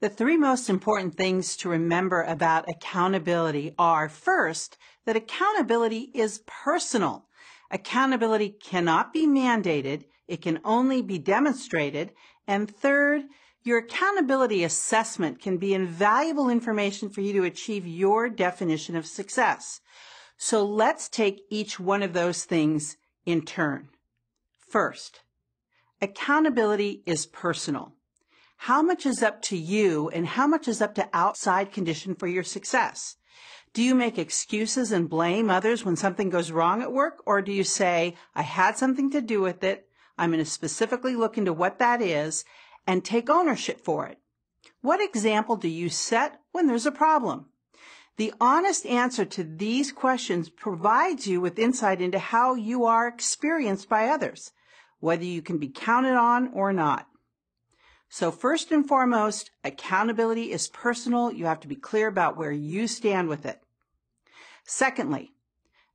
The three most important things to remember about accountability are, first, that accountability is personal. Accountability cannot be mandated. It can only be demonstrated. And third, your accountability assessment can be invaluable information for you to achieve your definition of success. So let's take each one of those things in turn. First, accountability is personal. How much is up to you and how much is up to outside condition for your success? Do you make excuses and blame others when something goes wrong at work? Or do you say, I had something to do with it, I'm going to specifically look into what that is and take ownership for it? What example do you set when there's a problem? The honest answer to these questions provides you with insight into how you are experienced by others, whether you can be counted on or not. So first and foremost, accountability is personal. You have to be clear about where you stand with it. Secondly,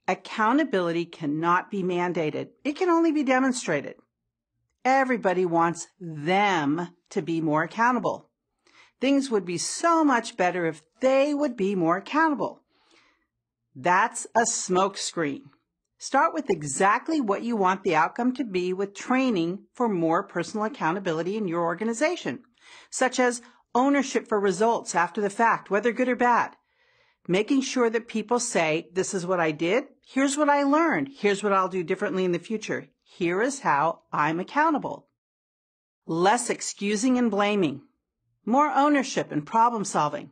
accountability cannot be mandated. It can only be demonstrated. Everybody wants them to be more accountable. Things would be so much better if they would be more accountable. That's a smokescreen. Start with exactly what you want the outcome to be with training for more personal accountability in your organization, such as ownership for results after the fact, whether good or bad. Making sure that people say, this is what I did, here's what I learned, here's what I'll do differently in the future, here is how I'm accountable. Less excusing and blaming, more ownership and problem solving,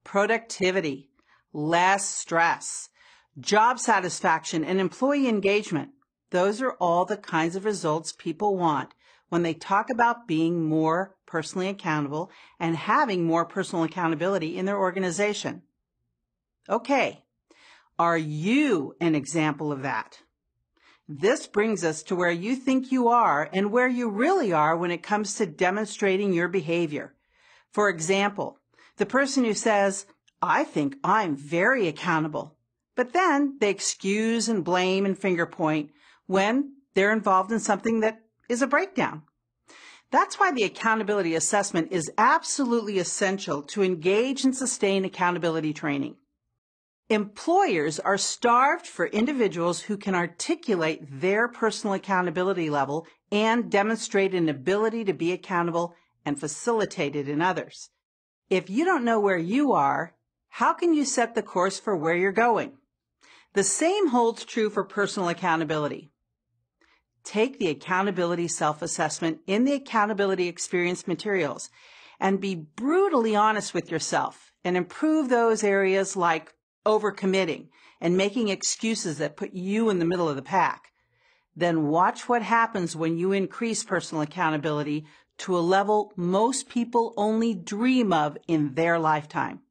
productivity, less stress, job satisfaction and employee engagement. Those are all the kinds of results people want when they talk about being more personally accountable and having more personal accountability in their organization. Okay, are you an example of that? This brings us to where you think you are and where you really are when it comes to demonstrating your behavior. For example, the person who says, I think I'm very accountable, but then they excuse and blame and finger point when they're involved in something that is a breakdown. That's why the accountability assessment is absolutely essential to engage and sustain accountability training. Employers are starved for individuals who can articulate their personal accountability level and demonstrate an ability to be accountable and facilitate it in others. If you don't know where you are, how can you set the course for where you're going? The same holds true for personal accountability. Take the accountability self-assessment in the accountability experience materials and be brutally honest with yourself and improve those areas like overcommitting and making excuses that put you in the middle of the pack. Then watch what happens when you increase personal accountability to a level most people only dream of in their lifetime.